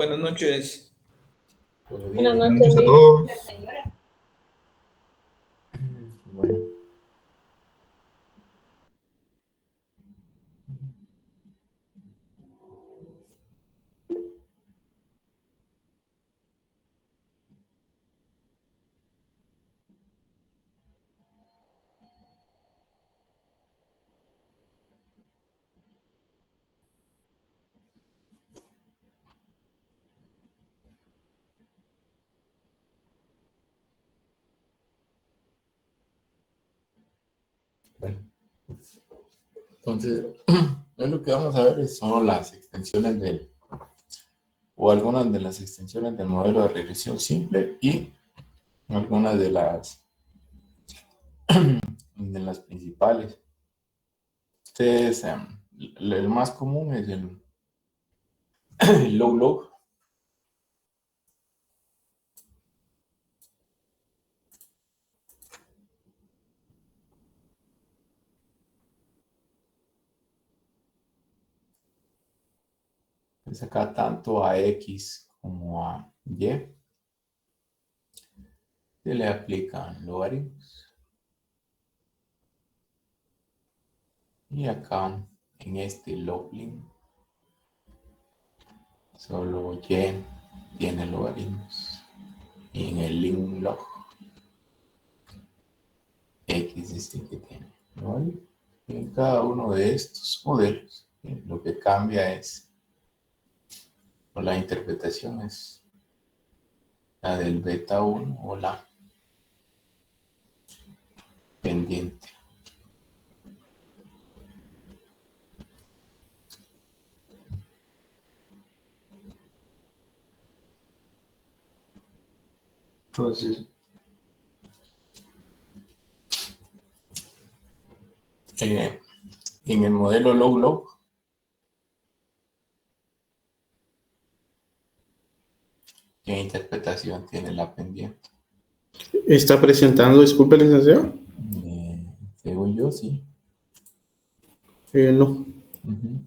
Buenas noches. Buenas noches a todos. Bueno. Entonces, lo que vamos a ver son las extensiones o algunas de las extensiones del modelo de regresión simple y algunas de las principales. Ustedes, el más común es el low log. Es acá tanto a X como a Y. Se le aplican logaritmos. Y acá en este loglim solo Y tiene logaritmos. Y en el lim log X es el que tiene logaritmos. En cada uno de estos modelos lo que cambia es, o la interpretación es la del beta 1 o la pendiente. Entonces, en el modelo low log, ¿qué interpretación tiene la pendiente? ¿Está presentando, disculpe, licenciado? Según yo, sí. No. Uh-huh.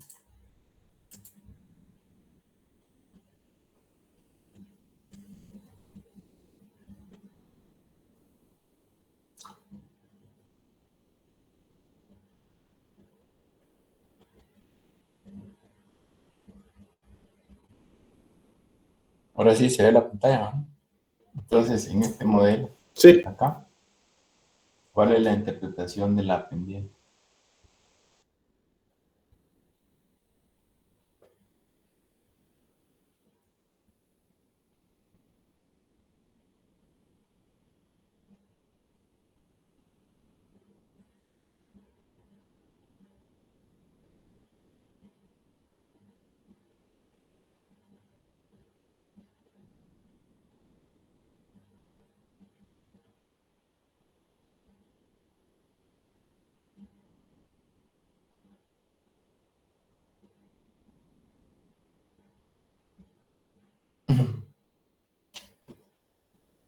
Ahora sí se ve la pantalla, ¿no? Entonces, en este modelo, Sí. acá, ¿cuál es la interpretación de la pendiente?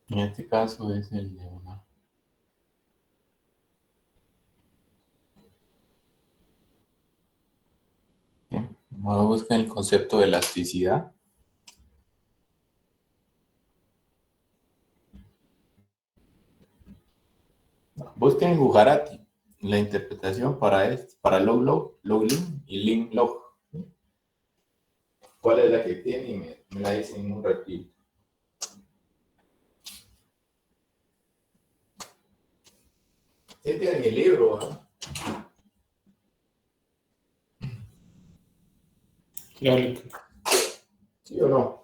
En este caso es el de una. Bien, vamos a buscar el concepto de elasticidad. Busquen en Gujarati la interpretación para log log, log lim y lim log. ¿Cuál es la que tiene? Y me la dicen en un ratito. Sí tiene mi libro, ¿no? Claro. ¿Sí o no?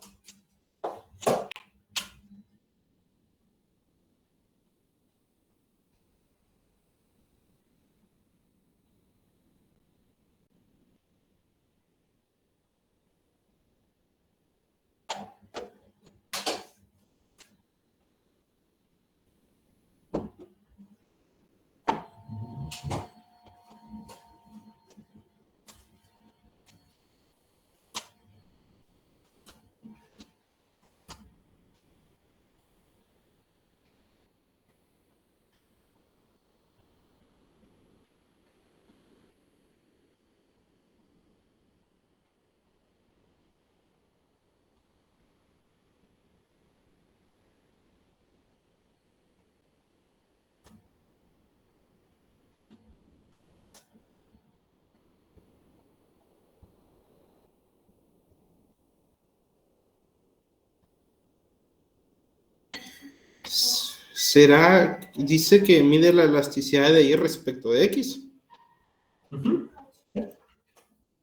dice que mide la elasticidad de Y respecto de X.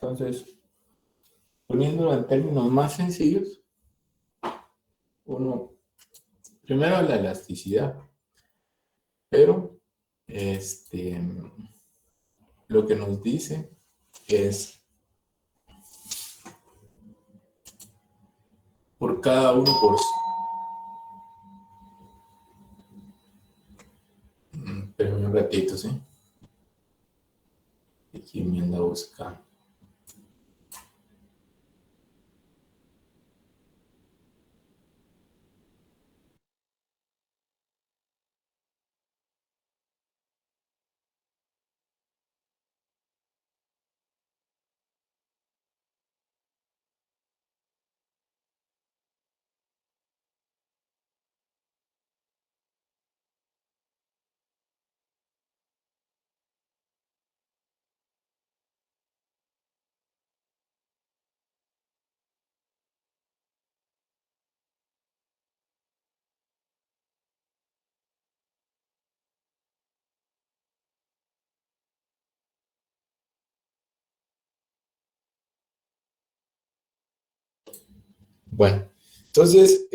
Entonces, poniéndolo en términos más sencillos, primero la elasticidad, pero lo que nos dice es por cada uno por... Espérame un ratito, ¿sí? Aquí me anda buscando. Bueno, entonces,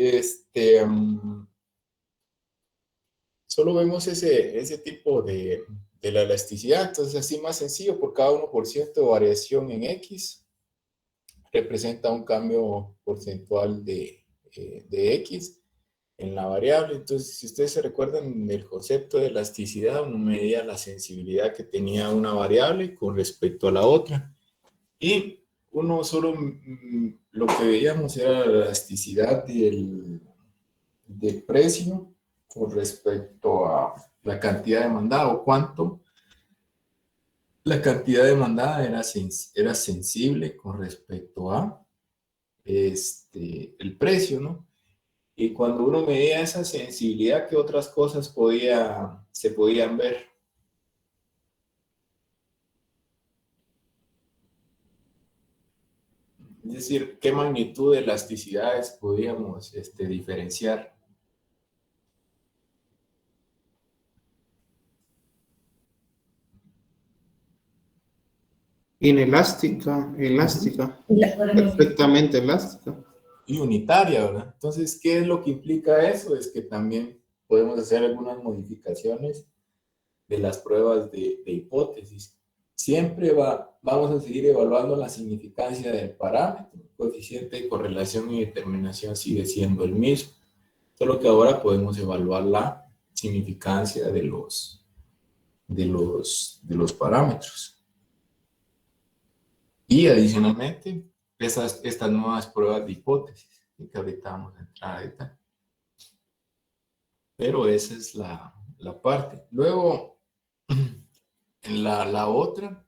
solo vemos ese tipo de la elasticidad. Entonces, así más sencillo, por cada 1% de variación en X, representa un cambio porcentual de X en la variable. Entonces, si ustedes se recuerdan del concepto de elasticidad, uno medía la sensibilidad que tenía una variable con respecto a la otra. Y uno solo lo que veíamos era la elasticidad del precio con respecto a la cantidad demandada o cuánto la cantidad demandada era sensible con respecto a el precio, ¿no? Y cuando uno medía esa sensibilidad, ¿qué otras cosas se podían ver? Es decir, ¿qué magnitud de elasticidades podíamos diferenciar? Inelástica, elástica, perfectamente elástica. Y unitaria, ¿verdad? Entonces, ¿qué es lo que implica eso? Es que también podemos hacer algunas modificaciones de las pruebas de hipótesis. Siempre vamos a seguir evaluando la significancia del parámetro. El coeficiente de correlación y determinación sigue siendo el mismo, solo que ahora podemos evaluar la significancia de los parámetros. Y adicionalmente, estas nuevas pruebas de hipótesis, que ahorita vamos a entrar a detalle. Pero esa es la parte. Luego, la otra,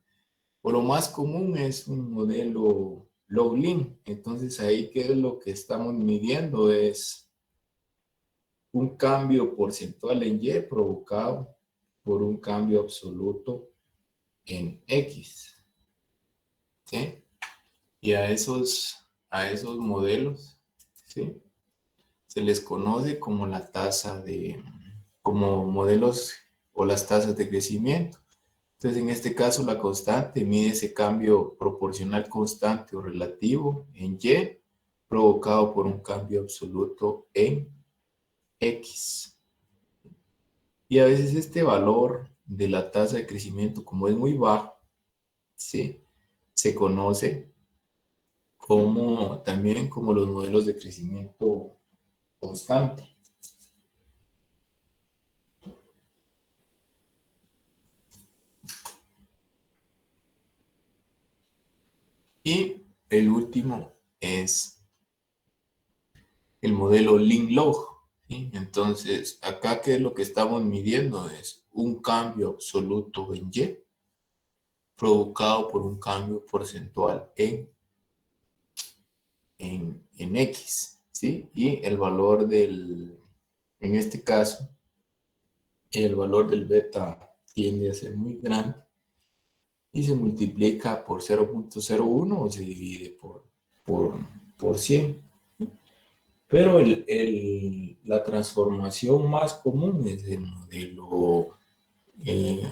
o lo más común, es un modelo log-link. Entonces, ahí, ¿qué es lo que estamos midiendo? Es un cambio porcentual en Y provocado por un cambio absoluto en X. ¿Sí? Y a esos modelos, ¿sí?, se les conoce como como modelos o las tasas de crecimiento. Entonces, en este caso, la constante mide ese cambio proporcional constante o relativo en Y, provocado por un cambio absoluto en X. Y a veces este valor de la tasa de crecimiento, como es muy bajo, ¿sí?, se conoce también como los modelos de crecimiento constante. Y el último es el modelo link-log, ¿sí? Entonces, acá, ¿qué es lo que estamos midiendo? Es un cambio absoluto en Y provocado por un cambio porcentual en X, ¿sí? Y el valor en este caso, el valor del beta tiende a ser muy grande y se multiplica por 0.01 o se divide por 100. Pero la transformación más común es el modelo, eh,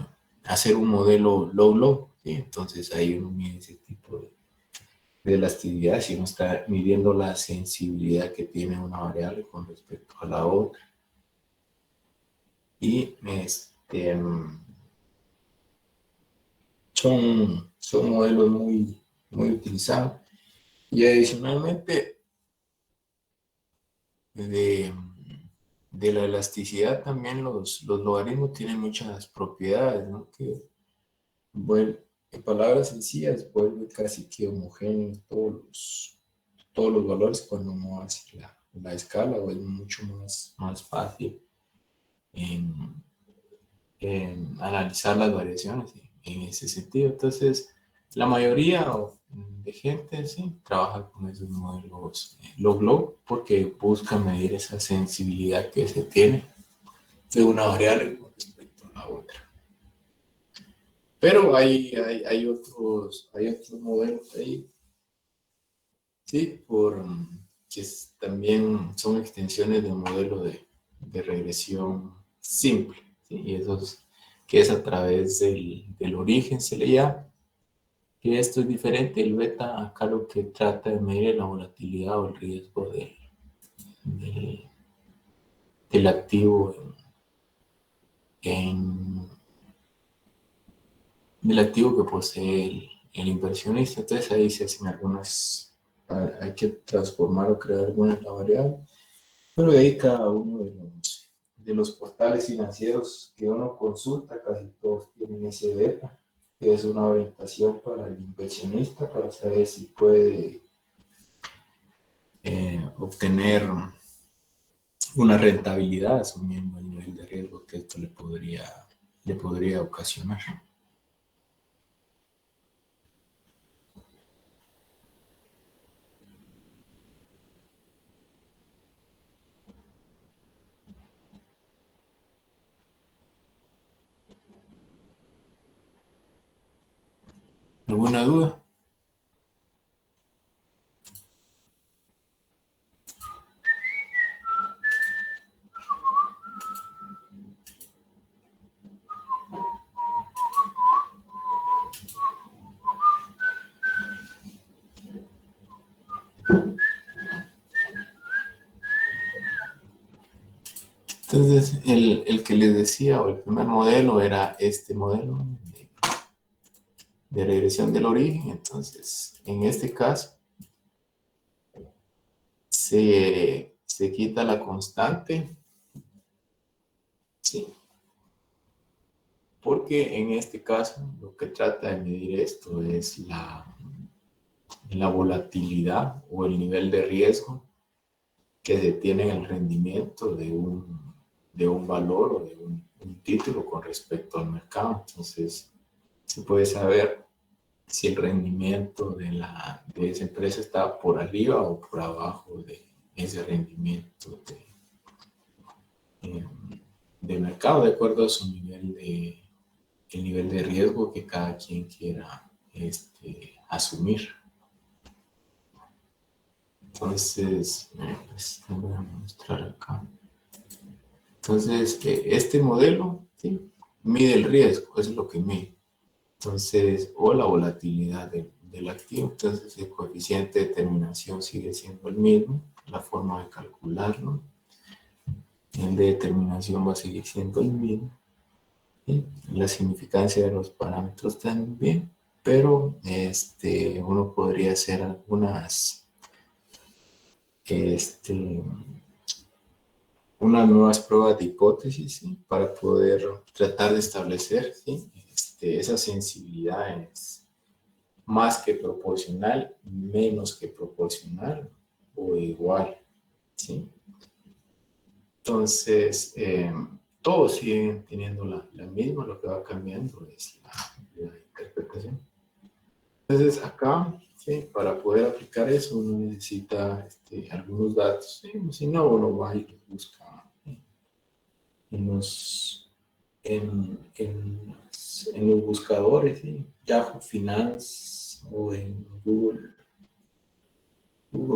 hacer un modelo low-low, ¿sí? Entonces ahí uno mide ese tipo de elasticidad, si uno está midiendo la sensibilidad que tiene una variable con respecto a la otra. Y son modelos muy utilizados. Y adicionalmente, de, de la elasticidad también los logaritmos tienen muchas propiedades, ¿no? Que, bueno, en palabras sencillas, vuelve casi que homogéneo todos los valores cuando uno hace la escala, o es mucho más fácil en, en analizar las variaciones en ese sentido. Entonces, la mayoría de gente sí trabaja con esos modelos log-log porque busca medir esa sensibilidad que se tiene de una variable con respecto a la otra. Pero hay otros modelos ahí, sí, que también son extensiones del modelo de regresión simple, ¿sí? Y esos que es a través del origen se le llama, que esto es diferente. El beta acá lo que trata de medir la volatilidad o el riesgo del, del activo en, del activo que posee el inversionista. Entonces ahí se hacen hay que transformar o crear algunas variables, pero de ahí cada uno de los portales financieros que uno consulta, casi todos tienen ese beta, que es una orientación para el inversionista para saber si puede obtener una rentabilidad asumiendo el nivel de riesgo que esto le podría ocasionar. ¿Alguna duda? Entonces, el que les decía, o el primer modelo, era este modelo de regresión del origen. Entonces, en este caso, se quita la constante, ¿sí? Porque en este caso, lo que trata de medir esto es la volatilidad o el nivel de riesgo que se tiene en el rendimiento de un valor o de un título con respecto al mercado. Entonces, se puede saber si el rendimiento de esa empresa está por arriba o por abajo de ese rendimiento eh, de mercado, de acuerdo a su el nivel de riesgo que cada quien quiera asumir. Entonces, pues, voy a mostrar acá. Entonces, este modelo, ¿sí?, mide el riesgo, es lo que mide. Entonces, o la volatilidad del activo. Entonces, el coeficiente de determinación sigue siendo el mismo, la forma de calcularlo. El de determinación va a seguir siendo el mismo. ¿Sí? La significancia de los parámetros también, pero uno podría hacer unas nuevas pruebas de hipótesis, ¿sí?, para poder tratar de establecer, ¿sí?, esa sensibilidad es más que proporcional, menos que proporcional o igual, ¿sí? Entonces, todos siguen teniendo la misma, lo que va cambiando es la interpretación. Entonces, acá, ¿sí?, para poder aplicar eso, uno necesita algunos datos, ¿sí? Si no, uno va y los busca en los, en los buscadores, ¿sí? Yahoo Finance o en Google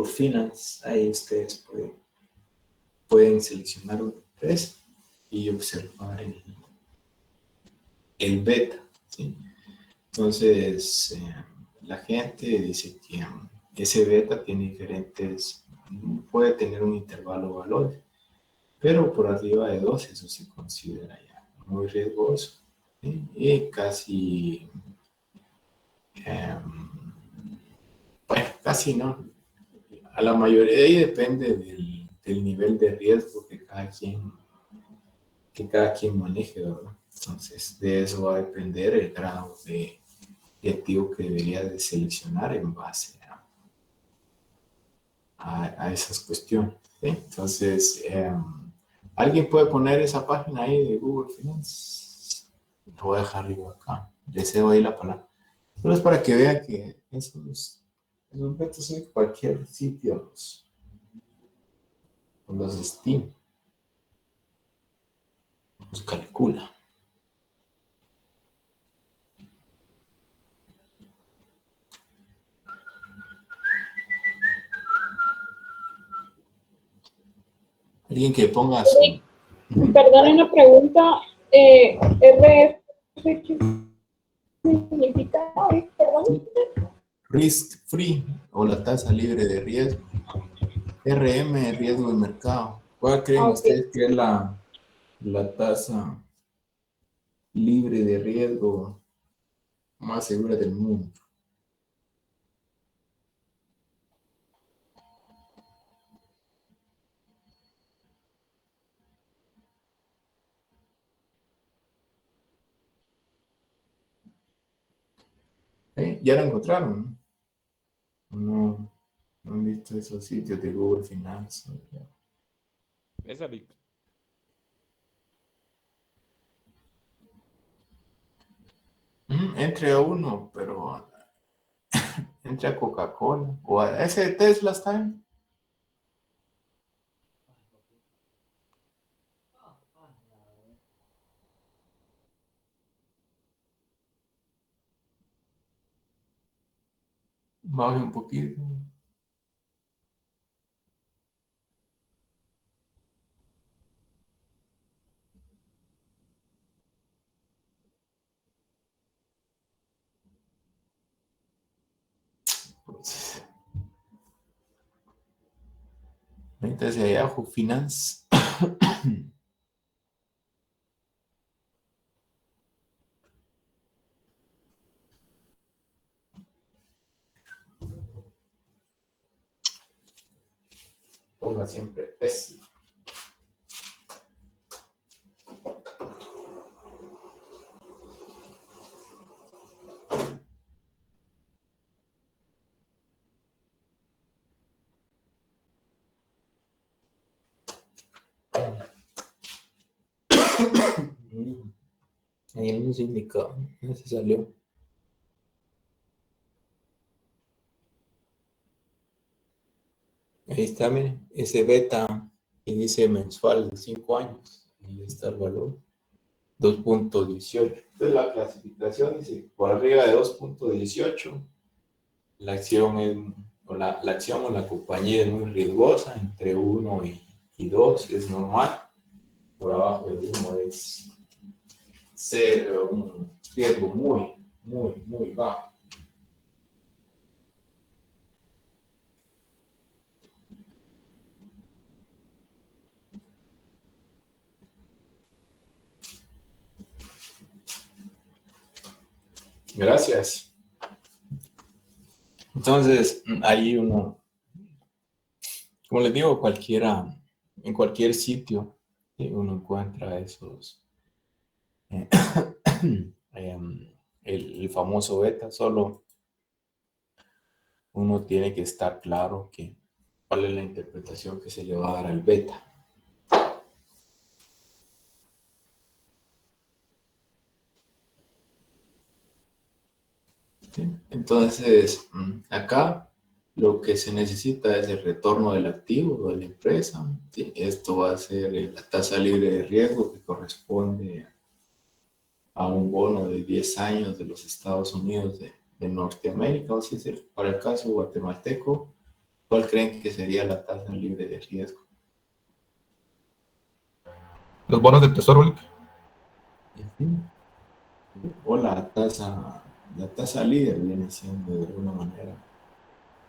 Finance, ahí ustedes pueden pueden seleccionar una empresa y observar el beta, ¿sí? Entonces, la gente dice que ese beta tiene diferentes, puede tener un intervalo de valores, pero por arriba de 2 eso se considera ya muy riesgoso, ¿sí? Y casi, bueno, casi no. A la mayoría de ahí depende del nivel de riesgo que cada quien maneje, ¿verdad? Entonces, de eso va a depender el grado de activo que debería de seleccionar en base a esas cuestiones, ¿sí? Entonces, ¿alguien puede poner esa página ahí de Google Finance? Lo voy a dejar arriba acá. Deseo ahí la palabra. Pero es para que vean que esos métodos en cualquier sitio los estima, los calcula. Alguien que ponga su... Perdón, una pregunta. RF, ¿qué significa? Perdón. Risk free o la tasa libre de riesgo. RM, riesgo de mercado. ¿Cuál creen ustedes que es la tasa libre de riesgo más segura del mundo? ¿Ya la encontraron? No, no han visto esos sitios de Google Finance. Esa vi. Entre a uno, pero entre a Coca-Cola o a ese de Tesla está bien. Baje un poquito. Pues, métase a Yahoo Finance. Ponga siempre Tesla. Ahí nos indica, ya se salió. Ahí está, miren, ese beta índice mensual de 5 años. Ahí está el valor, 2.18. Entonces la clasificación dice, por arriba de 2.18, la acción es, la acción o la compañía es muy riesgosa, entre 1 y 2 es normal, por abajo de 1 es un riesgo muy, muy, muy bajo. Gracias. Entonces, ahí uno, como les digo, en cualquier sitio, uno encuentra esos, el famoso beta, solo uno tiene que estar claro cuál es la interpretación que se le va a dar al beta. ¿Sí? Entonces, acá lo que se necesita es el retorno del activo de la empresa. ¿Sí? Esto va a ser la tasa libre de riesgo que corresponde a un bono de 10 años de los Estados Unidos de Norteamérica, o si es para el caso guatemalteco, ¿cuál creen que sería la tasa libre de riesgo? Los bonos del tesoro, Lick. O la tasa líder viene siendo de alguna manera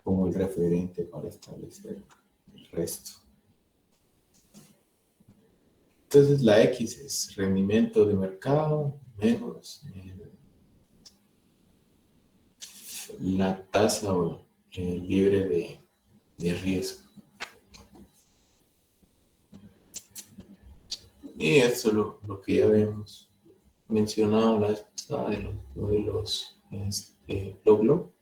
como el referente para establecer el resto. Entonces la X es rendimiento de mercado menos la tasa libre de riesgo. Y esto es lo que ya habíamos mencionado la vez pasada de los modelos log-log,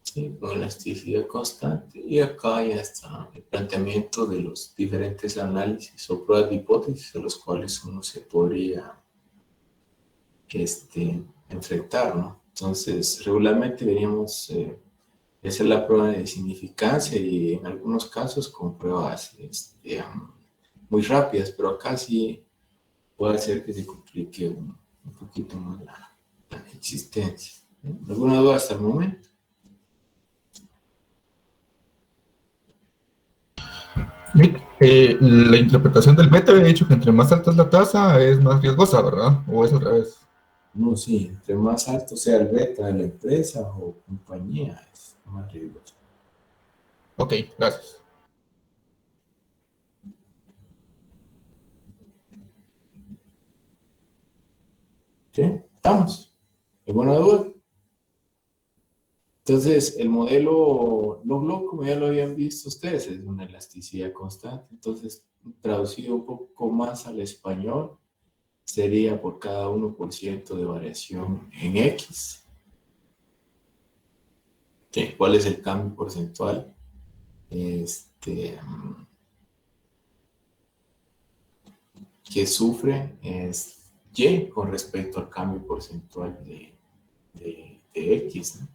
¿sí? Con elasticidad constante. Y acá ya está el planteamiento de los diferentes análisis o pruebas de hipótesis a los cuales uno se podría enfrentar, ¿no? Entonces, regularmente veríamos hacer la prueba de significancia y en algunos casos con pruebas muy rápidas, pero acá sí puede hacer que se complique un poquito más la existencia. ¿Alguna duda hasta el momento? Lick, la interpretación del beta había dicho que entre más alta es la tasa es más riesgosa, ¿verdad? ¿O es al revés? No, sí, entre más alto sea el beta de la empresa o compañía, es más riesgoso. Ok, gracias. ¿Sí? ¿Estamos? ¿Alguna duda? Entonces, el modelo log-log, como ya lo habían visto ustedes, es una elasticidad constante. Entonces, traducido un poco más al español, sería por cada 1% de variación en X. ¿Sí? ¿Cuál es el cambio porcentual? Que sufre es Y con respecto al cambio porcentual de X, ¿no?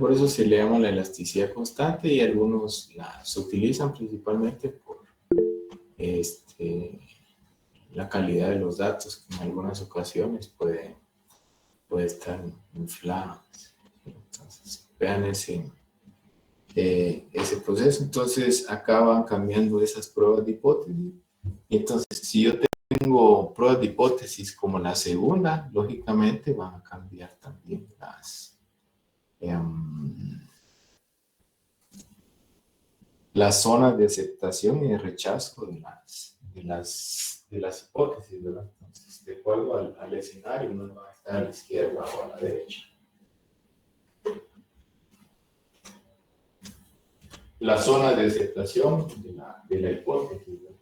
Por eso se le llama la elasticidad constante y algunos se utilizan principalmente por la calidad de los datos, que en algunas ocasiones puede estar inflada. Entonces, vean ese proceso. Entonces, acá van cambiando esas pruebas de hipótesis. Y entonces, si yo tengo pruebas de hipótesis como la segunda, lógicamente van a cambiar también las zonas de aceptación y de rechazo de las hipótesis, ¿verdad? Entonces, de acuerdo al escenario, uno va a estar a la izquierda o a la derecha. La zona de aceptación de la hipótesis, ¿verdad?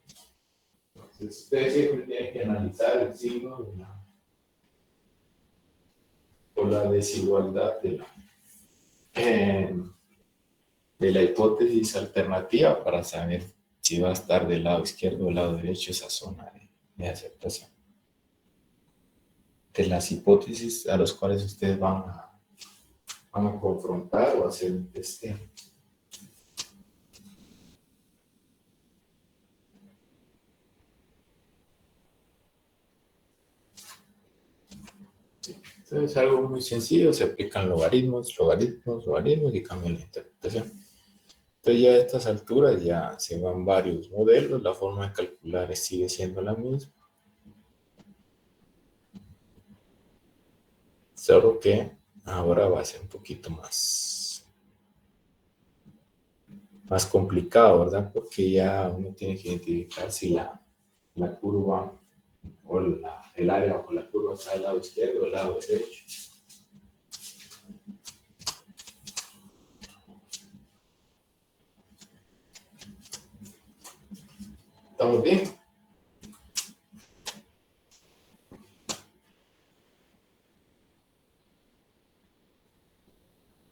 Entonces, ustedes siempre tienen que analizar el signo o la desigualdad de la hipótesis alternativa para saber si va a estar del lado izquierdo o del lado derecho esa zona de aceptación. De las hipótesis a las cuales ustedes van a confrontar o hacer un testeo. Entonces es algo muy sencillo, se aplican logaritmos y cambian la interpretación. Entonces ya a estas alturas ya se van varios modelos, la forma de calcular sigue siendo la misma. Solo que ahora va a ser un poquito más complicado, ¿verdad? Porque ya uno tiene que identificar si la curva o el área bajo la curva está al lado izquierdo o al lado derecho. ¿Estamos bien?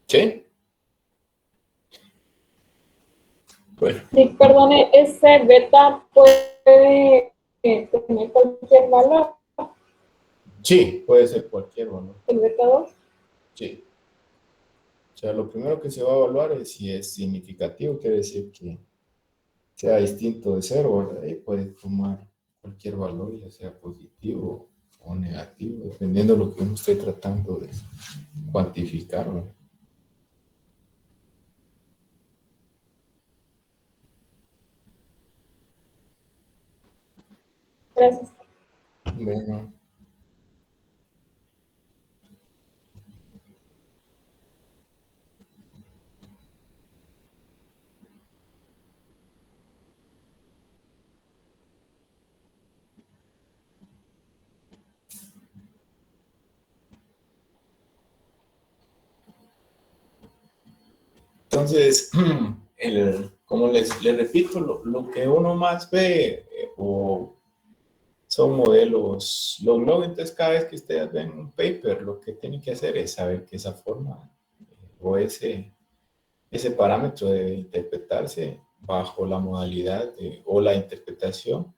¿Sí? Bueno. Sí, perdone, ese beta puede tener cualquier valor, Sí, puede ser cualquier valor. el beta 2. Sí. O sea, lo primero que se va a evaluar es si es significativo, quiere decir que sea distinto de cero, ¿verdad? Y puede tomar cualquier valor, ya sea positivo o negativo, dependiendo de lo que uno esté tratando de cuantificar, ¿verdad? Gracias. Bueno, entonces, como les repito, lo que uno más ve o son modelos low. Entonces, cada vez que ustedes ven un paper, lo que tienen que hacer es saber que esa forma o ese parámetro debe interpretarse bajo la modalidad o la interpretación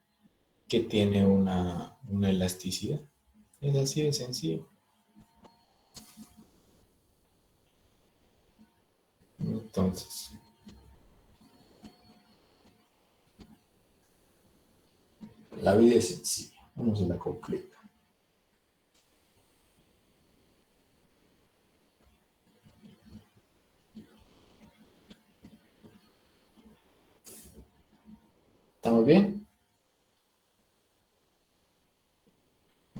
que tiene una elasticidad. Es así de sencillo. Entonces, la vida es sencilla, uno se la complica. ¿Estamos bien?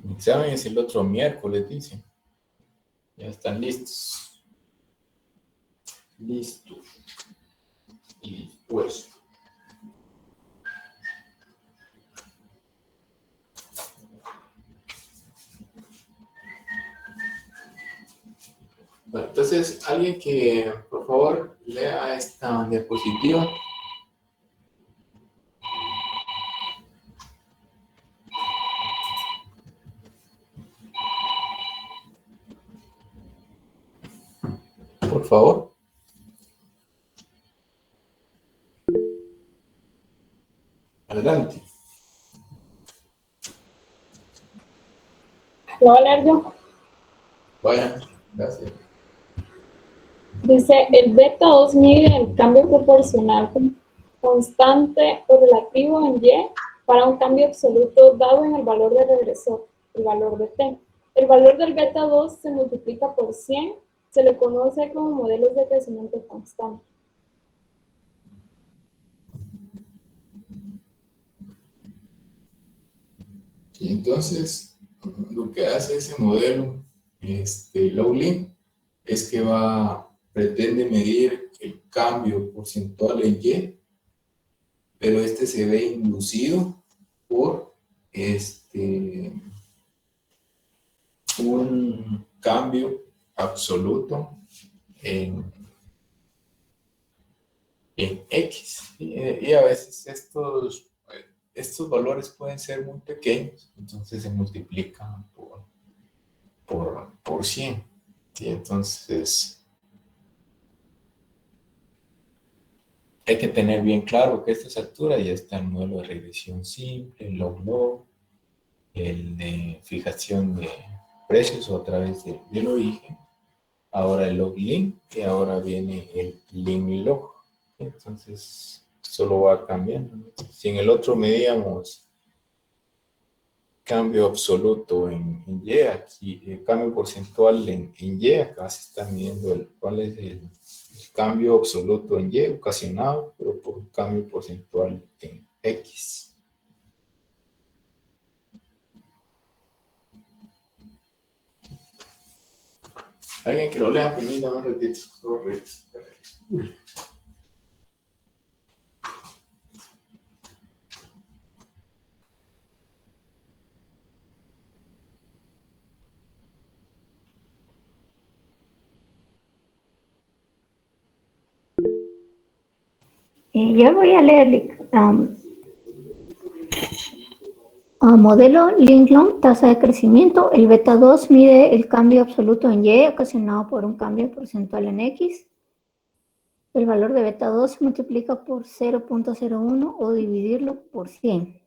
El examen es el otro miércoles, dicen. Ya están listos. Listos. Y pues. Bueno, entonces, alguien que por favor lea esta diapositiva. Por favor. Adelante. ¿Lo voy a leer yo? Vaya, gracias. Dice, el beta 2 mide el cambio proporcional constante o relativo en Y para un cambio absoluto dado en el valor de regresor, el valor de T. El valor del beta 2 se multiplica por 100, se le conoce como modelos de crecimiento constante. Y entonces, lo que hace ese modelo, Lowlin, es que pretende medir el cambio porcentual en Y, pero este se ve inducido por un cambio absoluto en X. Y a veces estos valores pueden ser muy pequeños, entonces se multiplican por 100. ¿Sí? Entonces, hay que tener bien claro que a estas alturas ya está el modelo de regresión simple, el log-log, el de fijación de precios a través del origen, ahora el log-link y ahora viene el link-log. Entonces, solo va cambiando, ¿no? Si en el otro medíamos cambio absoluto en Y, aquí el cambio porcentual en Y, acá se está midiendo cuál es el cambio absoluto en Y ocasionado, pero por un cambio porcentual en X. Alguien que lo lea, permítame un ratito. Yo voy a leer modelo Linklong, tasa de crecimiento. El beta 2 mide el cambio absoluto en Y ocasionado por un cambio porcentual en X. El valor de beta 2 se multiplica por 0.01 o dividirlo por 100.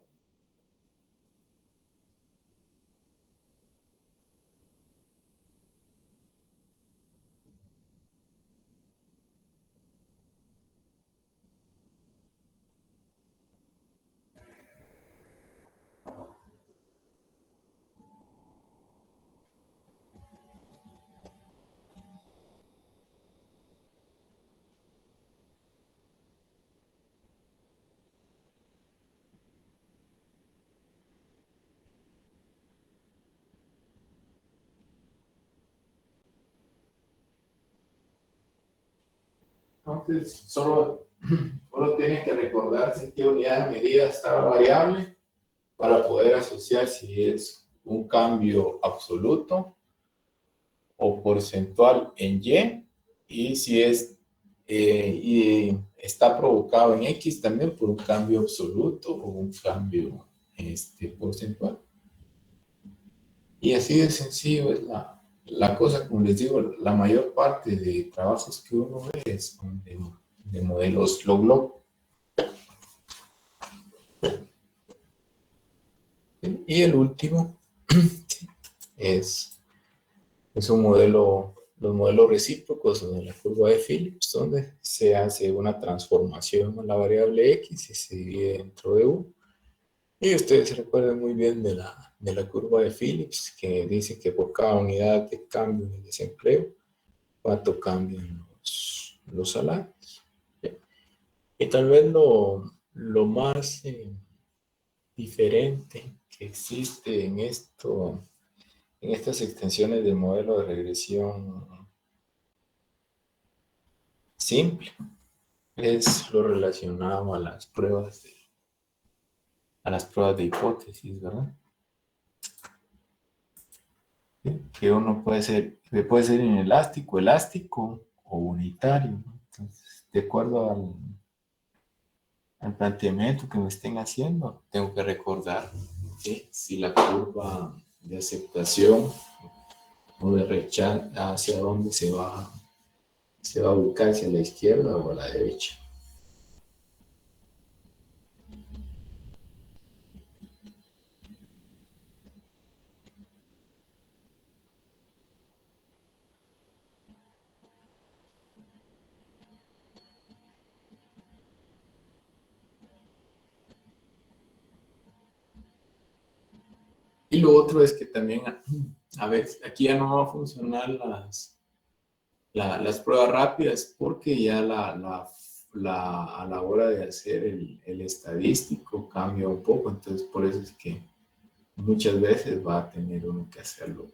Entonces, solo tienen que recordarse qué unidad de medida está la variable para poder asociar si es un cambio absoluto o porcentual en y si es y está provocado en X también por un cambio absoluto o un cambio porcentual. Y así de sencillo es la cosa. Como les digo, la mayor parte de trabajos que uno ve son de modelos log-log. Y el último es un modelo, los modelos recíprocos o de la curva de Phillips, donde se hace una transformación a la variable X y se divide dentro de U. Y ustedes se recuerdan muy bien de la curva de Phillips, que dice que por cada unidad de cambio en el desempleo, cuánto cambian los salarios. Y tal vez lo más diferente que existe en estas extensiones del modelo de regresión simple es lo relacionado a las pruebas de hipótesis, ¿verdad? Que uno puede ser inelástico, elástico o unitario, ¿no? Entonces, de acuerdo al planteamiento que me estén haciendo, tengo que recordar que si la curva de aceptación o de rechazo hacia dónde se va a ubicar, hacia la izquierda o a la derecha. Y lo otro es que también, a ver, aquí ya no va a funcionar las pruebas rápidas porque ya a la hora de hacer el estadístico cambia un poco. Entonces, por eso es que muchas veces va a tener uno que hacerlo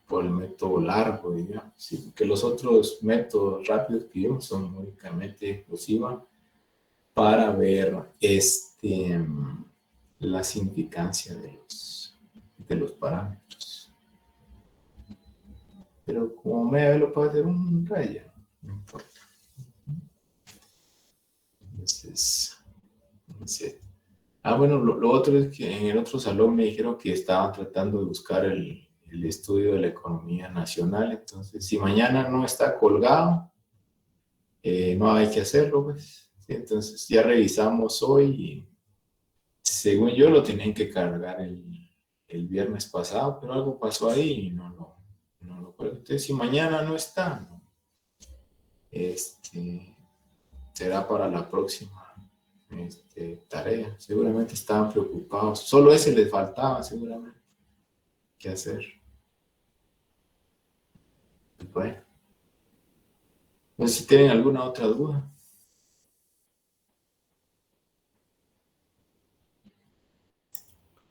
por el método largo, digamos. Sí, porque los otros métodos rápidos que vimos son únicamente exclusivos para ver la significancia de los parámetros. Pero como medio lo puede hacer un raya, no importa. Entonces, no sé. Bueno, lo otro es que en el otro salón me dijeron que estaban tratando de buscar el estudio de la economía nacional. Entonces, si mañana no está colgado, no hay que hacerlo, pues. ¿Sí? Entonces, ya revisamos hoy y según yo lo tenían que cargar el viernes pasado, pero algo pasó ahí y no lo cuelgo. Entonces, si mañana no está, ¿no? Será para la próxima tarea. Seguramente estaban preocupados. Solo ese les faltaba, seguramente, que hacer. Bueno, no sé si tienen alguna otra duda.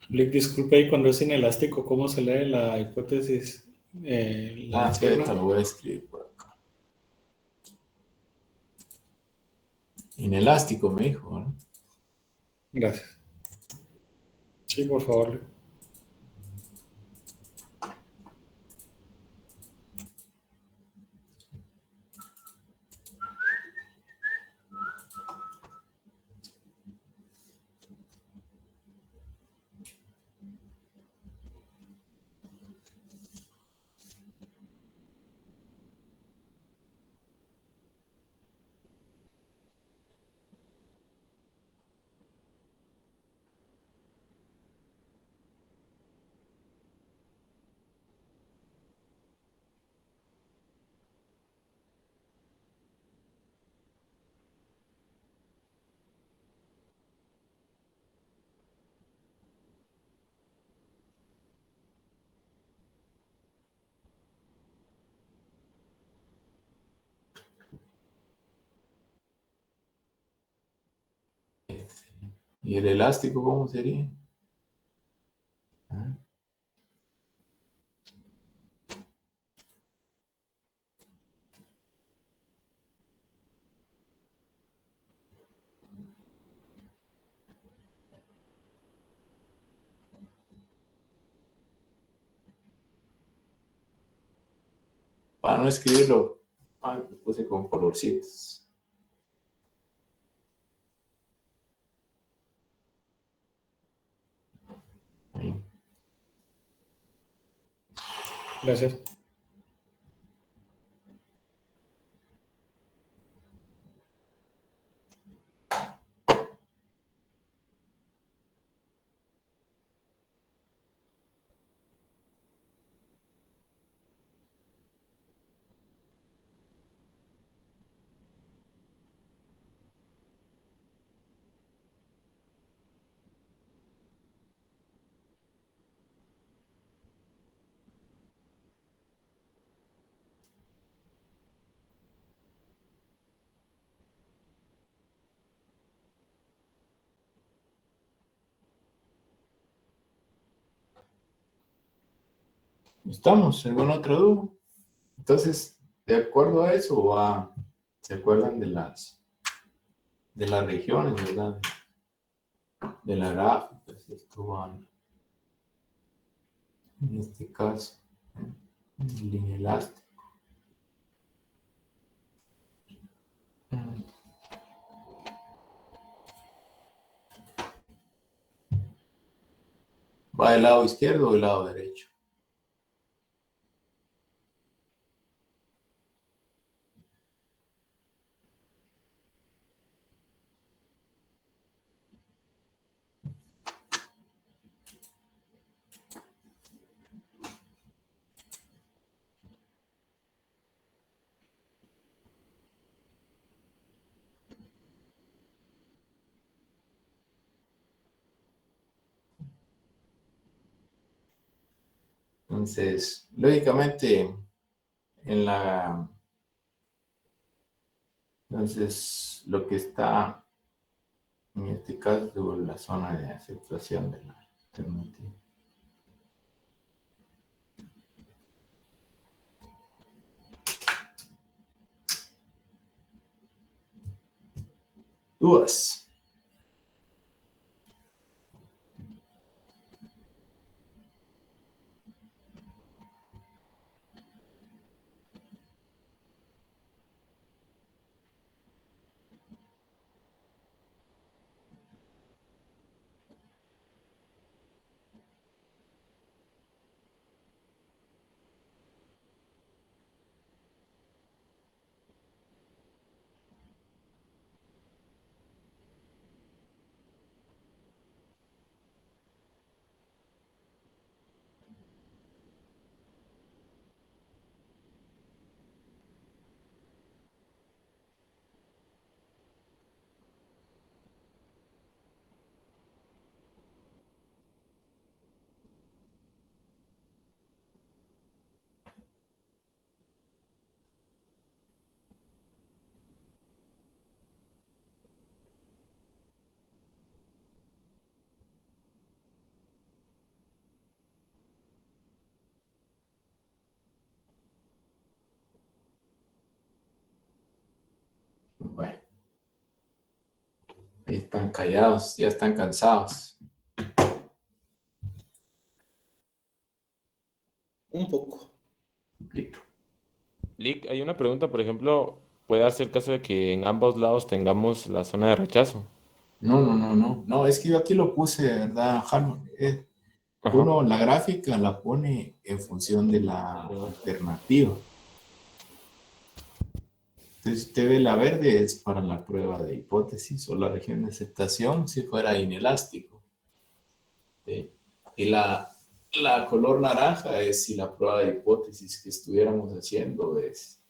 Lick, disculpe, y cuando es inelástico, ¿cómo se lee la hipótesis? La Sí, ahorita lo voy a escribir por acá. Inelástico, me dijo, ¿no? Gracias. Sí, por favor, Lick. ¿Y el elástico cómo sería? ¿Ah? Para no escribirlo, lo puse con colorcitos. Ahí. Gracias. ¿Estamos? ¿Algún otro duda? Entonces, de acuerdo a eso, ¿se acuerdan de las regiones, verdad? De la gráfica, si estuvo en este caso, el inelástico. ¿Va del lado izquierdo o del lado derecho? Entonces, lógicamente, entonces, lo que está en este caso es la zona de aceptación de la alternativa. ¿Dudas? Bueno, ahí están callados, ya están cansados. Un poco. Listo. Lick, hay una pregunta, por ejemplo, ¿puede hacer caso de que en ambos lados tengamos la zona de rechazo? No, es que yo aquí lo puse, ¿verdad, Harman? Ajá. Uno la gráfica la pone en función de la alternativa. Entonces, si usted ve la verde es para la prueba de hipótesis o la región de aceptación si fuera inelástico. ¿Sí? Y la color naranja es si la prueba de hipótesis que estuviéramos haciendo es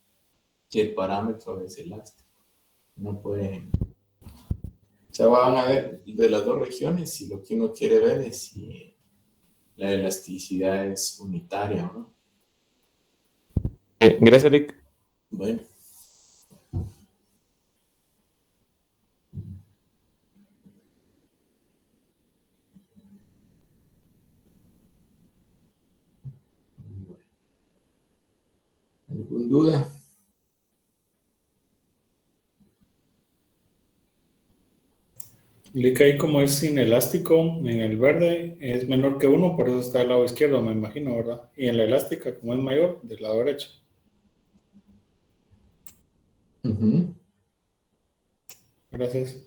que el parámetro es elástico. No pueden... O sea, van a ver de las dos regiones y lo que uno quiere ver es si la elasticidad es unitaria, ¿no? Gracias, Lick. Bueno. ¿Alguna duda? Lick ahí como es inelástico en el verde es menor que 1, por eso está del lado izquierdo, me imagino, ¿verdad? Y en la elástica, como es mayor, del lado derecho. Ujú. Gracias.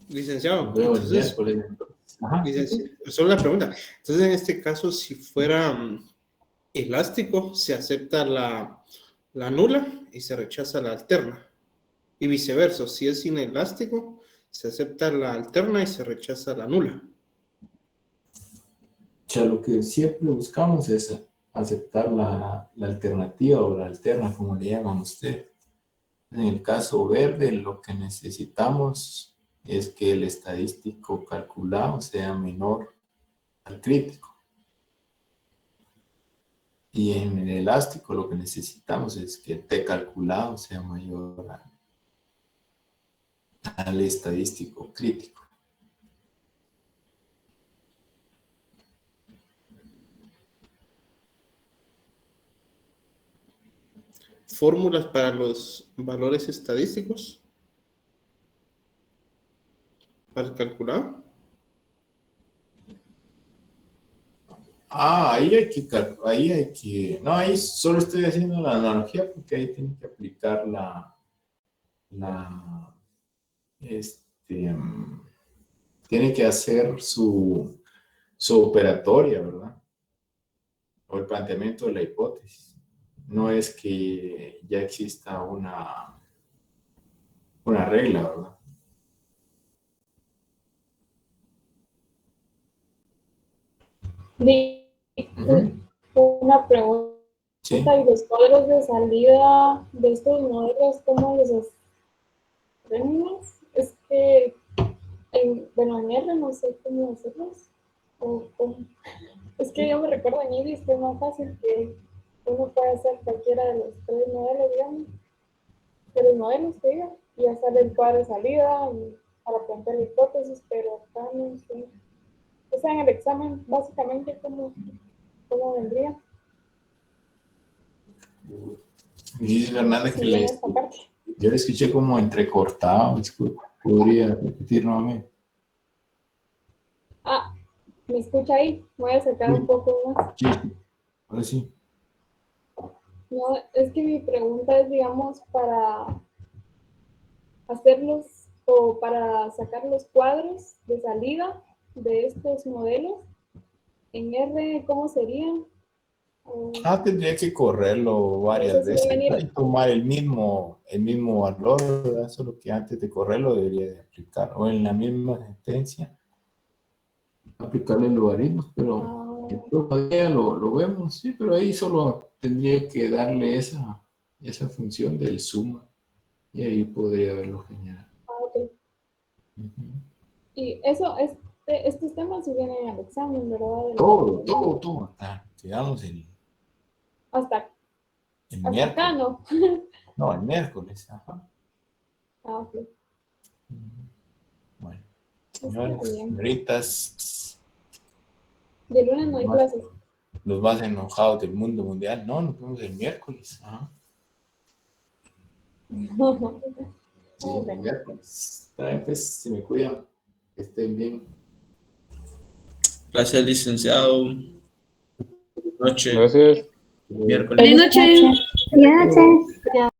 Licenciado, Nos vemos el entonces, miércoles. Ajá. solo una pregunta. Entonces, en este caso, si fuera elástico, se acepta la nula y se rechaza la alterna. Y viceversa, si es inelástico, se acepta la alterna y se rechaza la nula. O sea, lo que siempre buscamos es aceptar la alternativa o la alterna, como le llaman ustedes. En el caso verde, lo que necesitamos es que el estadístico calculado sea menor al crítico. Y en el elástico lo que necesitamos es que el T calculado sea mayor al estadístico crítico. Fórmulas para los valores estadísticos. Para el calculado. No, ahí solo estoy haciendo la analogía porque ahí tiene que aplicar tiene que hacer su operatoria, ¿verdad? O el planteamiento de la hipótesis. No es que ya exista una regla, ¿verdad? Una pregunta. Sí. ¿Y los cuadros de salida de estos modelos, cómo los aprendemos? Es que, en R no sé cómo hacerlos. Es que yo me recuerdo en IBIS que es más fácil que uno puede hacer cualquiera de los 3 modelos, digamos, de los modelos que diga, y ya sale el cuadro de salida y para plantear la hipótesis, pero acá no sé. O sea, en el examen, básicamente, ¿cómo vendría? Dice Fernanda que Sí, en esta parte. yo le escuché como entrecortado, disculpa, podría repetir nuevamente. ¿Me escucha ahí? Voy a acercar un poco más. Sí, ahora sí. No, es que mi pregunta es, digamos, para hacerlos o para sacar los cuadros de salida de estos modelos. En R, ¿cómo serían? Tendría que correrlo varias veces y tomar el mismo valor, ¿verdad? Solo que antes de correrlo debería de aplicar, o en la misma sentencia, aplicarle logaritmos, pero todavía lo vemos, sí, pero ahí solo tendría que darle esa función del suma, y ahí podría verlo genial. Ok. Y eso, estos temas se vienen al examen, ¿verdad? Todo. Quedamos hasta miércoles. Acá, ¿no? No, el miércoles, ajá. Ok. Bueno, señoritas. De lunes no hay clases. Los más enojados del mundo mundial. No, nos vemos el miércoles. Ajá. Sí, el miércoles. Pues, se me cuidan. Que estén bien. Gracias, licenciado. Buenas noches. Gracias. Miércoles. Buenas noches.